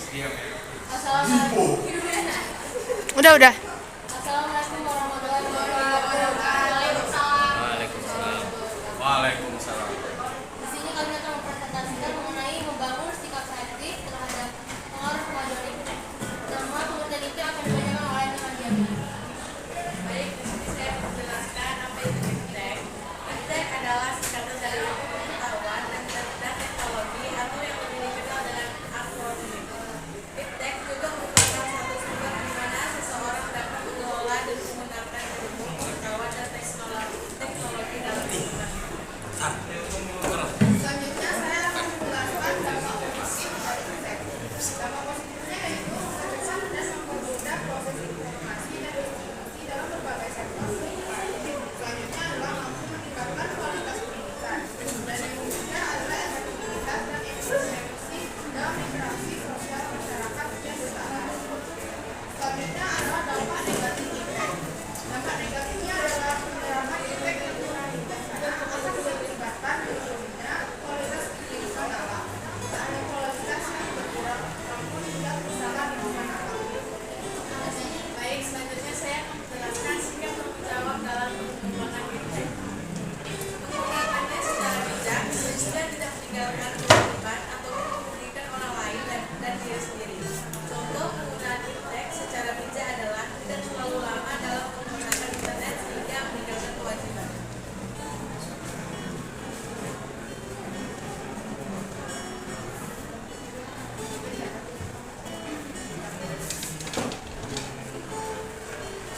Assalamualaikum. Udah. Assalamualaikum warahmatullahi wabarakatuh. Waalaikumsalam. Waalaikumsalam. Waalaikumsalam. Di sini kami akan mempresentasikan mengenai membangun sikap selektif terhadap pengaruh kemajuan itu. Nama pengertian itu akan dibacakan oleh Tuhan Jami. Baik, di sini saya menjelaskan apa itu iptek. Iptek adalah singkatan dari ilmu pengetahuan dan teknologi atau yang lebih dikenal dengan akronim. Iptek juga merupakan satu sumber di mana seseorang dapat mengelola dan menggunakan ilmu pengetahuan dan teknologi dalam kehidupan. Selanjutnya saya akan menjelaskan dampak positif dari iptek. Dampak positifnya yaitu mempercepat dan mempermudah proses informasi dan distribusi dalam berbagai sektor kehidupan. Selanjutnya adalah mampu meningkatkan kualitas pendidikan. Dan yang ketiga adalah efektivitas dan efisiensi dalam interaksi sosial masyarakat yang setara. Selanjutnya adalah dampak negatif iptek. Dampak negatifnya adalah penerapan iptek yang kurang bijaksana akan mengakibatkan menurunnya kualitas kehidupan alam. Tak hanya kualitas yang berkurang, namun juga kerusakan lingkungan alam. Baik, selanjutnya saya akan menjelaskan sikap tanggung jawab dalam pengembangan iptek. Menggunakannya secara bijak sudah tidak meninggalkan kewajiban ataupun merugikan orang lain dan diri sendiri. Contoh penggunaan iptek secara bijak adalah tidak terlalu lama dalam menggunakan internet sehingga meninggalkan kewajiban.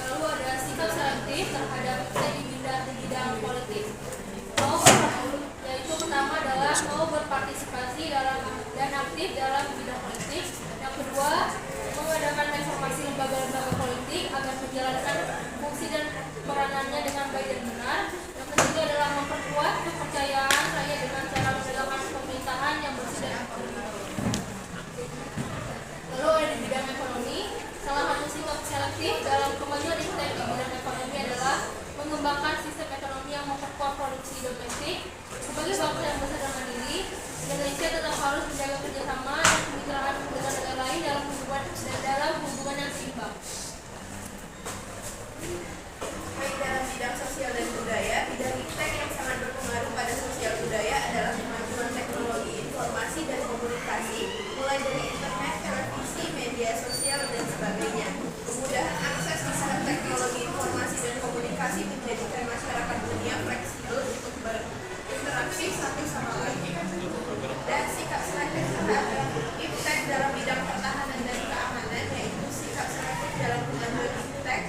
Lalu ada sikap selektif terhadap iptek di bidang politik. Yaitu pertama adalah mau berpartisipasi dalam dan aktif dalam bidang politik. Yang kedua, mengadakan reformasi lembaga-lembaga politik agar menjalankan fungsi dan peranannya dengan baik dan benar. Yang ketiga adalah memperkuat kepercayaan rakyat dengan cara menegakkan pemerintahan yang bersih dan akuntabel. Lalu ada di bidang ekonomi, salah satu sikap selektif dalam kemajuan iptek di bidang ekonomi adalah mengembangkan sistem ekonomi yang memperkuat produksi domestik. Sebagai bangsa yang besar dan mandiri, Indonesia tetap harus menjaga kerjasama dan kemitraan dengan negara lain dalam hubungan yang seimbang. Baik dalam bidang sosial dan budaya, bidang iptek yang sangat berpengaruh pada sosial budaya adalah kemajuan teknologi informasi dan komunikasi, mulai dari internet, televisi, media sosial, dan sebagainya. Kemudahan akses terhadap teknologi informasi dan komunikasi menjadikan masyarakat dunia fleksibel untuk berinteraksi satu sama lain. Dan sikap selektif terhadap iptek dalam bidang pertahanan dan keamanan, yaitu sikap selektif dalam kemajuan iptek,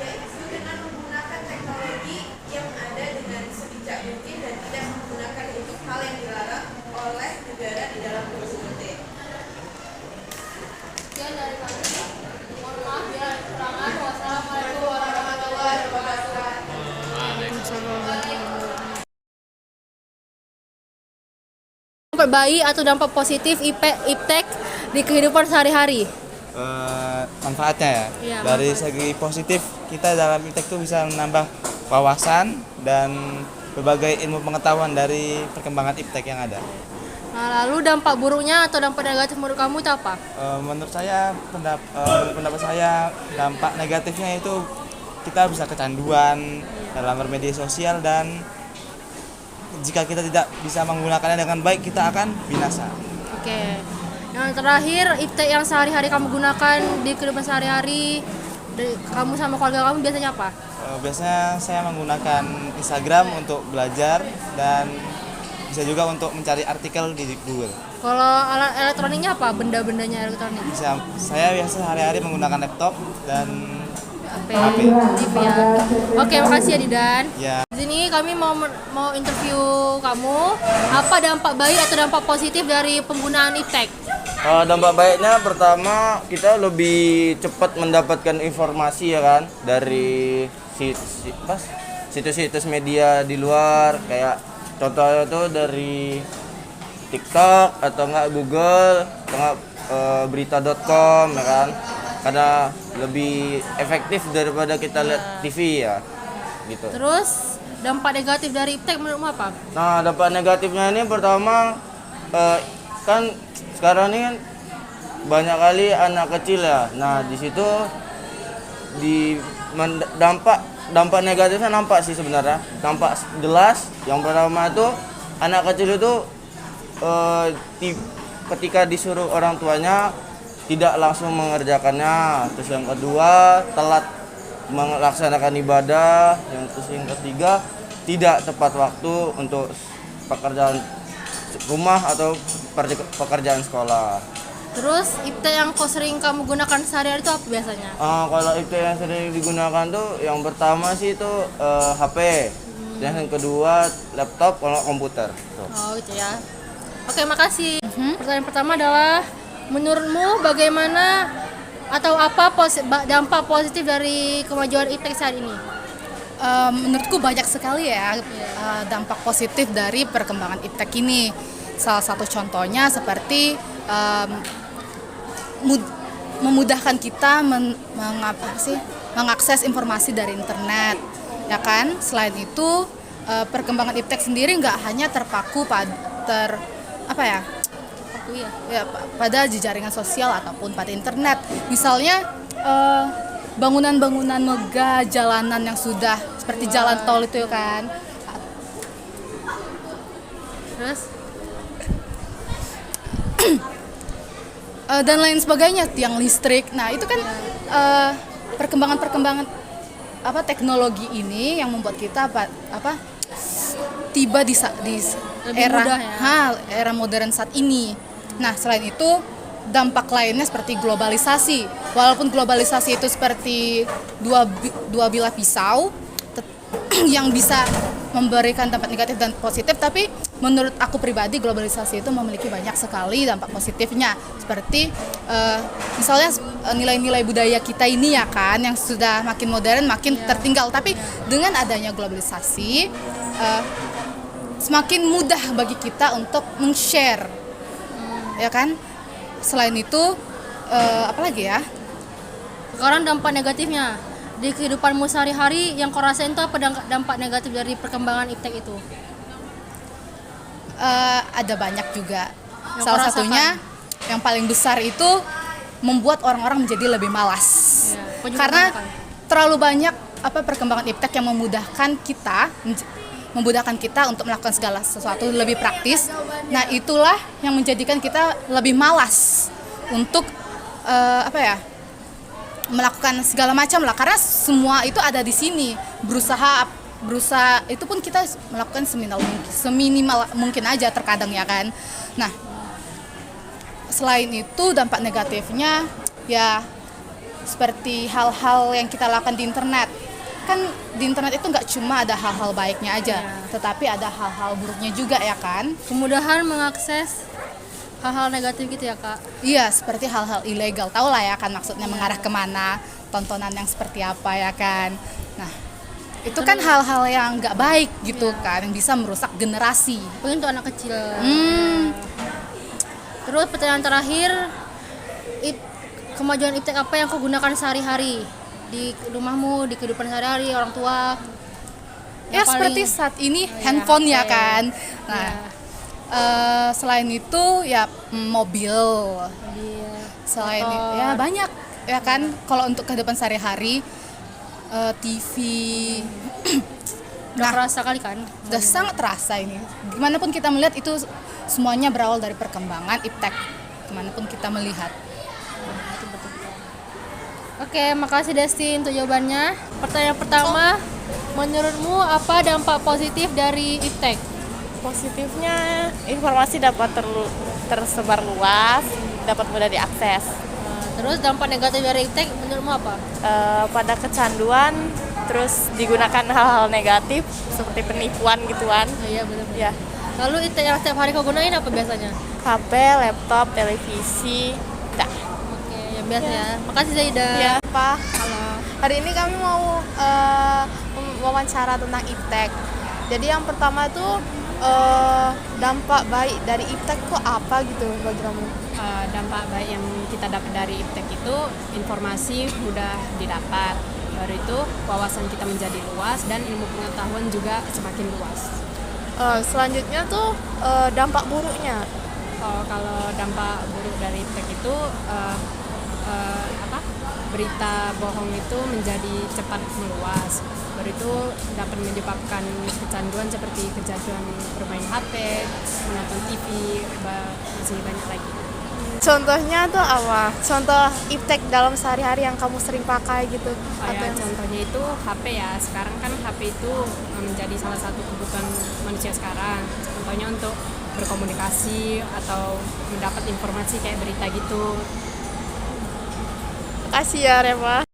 yaitu dengan menggunakan teknologi yang ada dengan sebijak mungkin dan tidak menggunakan untuk hal yang dilarang oleh negara di dalam UUD. Sekian dari kami. Mohon maaf bila ada kekurangan. Wassalamualaikum warahmatullahi wabarakatuh. Dampak baik atau dampak positif iptek di kehidupan sehari-hari. Manfaatnya ya. Iya, Dari manfaat. segi positif kita dalam iptek itu bisa menambah wawasan dan berbagai ilmu pengetahuan dari perkembangan iptek yang ada. Nah, lalu dampak buruknya atau dampak negatif menurut kamu itu apa? Menurut saya pendapat saya dampak negatifnya itu kita bisa kecanduan dalam bermedia sosial dan jika kita tidak bisa menggunakannya dengan baik kita akan binasa. Oke. Yang terakhir, iptek yang sehari-hari kamu gunakan di kehidupan sehari-hari, kamu sama keluarga kamu biasanya apa? Biasanya saya menggunakan Instagram untuk belajar dan bisa juga untuk mencari artikel di Google. Kalau alat elektroniknya apa? Benda-bendanya elektronik? Saya biasa hari-hari menggunakan laptop dan HP, TV ya. Oke, makasih ya Didan. ya. Di sini kami mau interview kamu. Apa dampak baik atau dampak positif dari penggunaan iptek? Dampak baiknya pertama kita lebih cepat mendapatkan informasi ya kan dari situs-situs media di luar kayak contohnya tuh dari TikTok atau enggak Google atau enggak berita.com ya kan, karena lebih efektif daripada kita lihat TV ya gitu. Terus dampak negatif dari iptek menurutmu apa? Nah, dampak negatifnya ini pertama kan sekarang ini kan banyak kali anak kecil ya. Nah, di situ dampak negatifnya nampak sih sebenarnya. Nampak jelas. Yang pertama itu anak kecil itu ketika disuruh orang tuanya tidak langsung mengerjakannya. Terus yang kedua, telat melaksanakan ibadah. Terus yang ketiga, tidak tepat waktu untuk pekerjaan rumah atau pekerjaan sekolah. Terus iptek yang kau sering kamu gunakan sehari-hari itu apa biasanya? Kalau itu yang sering digunakan tuh yang pertama sih itu HP. Dan yang kedua laptop kalau komputer. Tuh. Oh gitu ya. Oke, makasih. Pertanyaan pertama adalah, menurutmu bagaimana atau apa dampak positif dari kemajuan iptek saat ini? Menurutku banyak sekali ya dampak positif dari perkembangan iptek ini. Salah satu contohnya seperti memudahkan kita mengakses informasi dari internet, ya kan? Selain itu perkembangan iptek sendiri nggak hanya terpaku pada jejaringan sosial ataupun pada internet. Misalnya bangunan-bangunan megah, jalanan yang sudah seperti jalan tol itu kan. Terus Dan lain sebagainya, tiang listrik. Nah, itu kan perkembangan teknologi ini yang membuat kita tiba di era mudah ya. era modern saat ini. Nah, selain itu dampak lainnya seperti globalisasi. Walaupun globalisasi itu seperti dua bilah pisau yang bisa memberikan dampak negatif dan positif, tapi menurut aku pribadi globalisasi itu memiliki banyak sekali dampak positifnya, seperti misalnya nilai-nilai budaya kita ini ya kan, yang sudah makin modern, makin tertinggal. Tapi dengan adanya globalisasi semakin mudah bagi kita untuk meng-share, ya kan. Selain itu apalagi ya, sekarang dampak negatifnya di kehidupanmu sehari-hari yang kau rasain itu apa dampak negatif dari perkembangan iptek itu? Ada banyak juga. Yang Salah kau satunya yang paling besar itu membuat orang-orang menjadi lebih malas. Kau juga Karena merasakan? terlalu banyak perkembangan iptek yang memudahkan kita untuk melakukan segala sesuatu lebih praktis. Nah, itulah yang menjadikan kita lebih malas untuk melakukan segala macam lah, karena semua itu ada di sini. Berusaha itu pun kita melakukan seminimal mungkin aja terkadang, ya kan. Nah, selain itu dampak negatifnya ya seperti hal-hal yang kita lakukan di internet. Kan di internet itu nggak cuma ada hal-hal baiknya aja, tetapi ada hal-hal buruknya juga, ya kan. Kemudahan mengakses hal-hal negatif gitu ya, Kak? Iya, seperti hal-hal ilegal. Tahu lah ya kan maksudnya mengarah kemana, tontonan yang seperti apa, ya kan. Nah, itu kan hal-hal yang nggak baik gitu kan, yang bisa merusak generasi. Mungkin untuk anak kecil. Terus pertanyaan terakhir, kemajuan iptek apa yang kau gunakan sehari-hari di rumahmu, di kehidupan sehari-hari, orang tua? Ya seperti saat ini handphone ya kan. Nah, selain itu ya mobil. Selain itu ya banyak ya kan. Kalau untuk kehidupan sehari-hari TV. Udah terasa kali kan? Sudah sangat terasa ini. Gimana pun kita melihat itu semuanya berawal dari perkembangan iptek. Gimana pun kita melihat. Oke, makasih Desti untuk jawabannya. Pertanyaan pertama, menurutmu apa dampak positif dari iptek? Positifnya, informasi dapat tersebar luas, dapat mudah diakses. Terus dampak negatif dari iptek menurutmu apa? Pada kecanduan, terus digunakan hal-hal negatif seperti penipuan gituan. Iya, benar. Ya, Lalu iptek yang setiap hari kau gunain apa biasanya? HP, laptop, televisi. Dah. Oke, yang biasa ya. Makasih Zaida. Ya, Pak. Halo. Hari ini kami mau wawancara tentang iptek. Jadi yang pertama itu dampak baik dari iptek itu apa gitu bagi kamu? Dampak baik yang kita dapat dari iptek itu informasi mudah didapat, baru itu wawasan kita menjadi luas dan ilmu pengetahuan juga semakin luas. Selanjutnya tuh dampak buruknya. Kalau dampak buruk dari iptek itu berita bohong itu menjadi cepat meluas. Baru itu dapat menyebabkan kecanduan seperti kecanduan bermain HP, menonton TV, masih banyak lagi. Contohnya tuh apa? Contoh iptek dalam sehari-hari yang kamu sering pakai gitu? Kayak contohnya itu HP ya. Sekarang kan HP itu menjadi salah satu kebutuhan manusia sekarang. Contohnya untuk berkomunikasi atau mendapat informasi kayak berita gitu. Makasih ya Rema.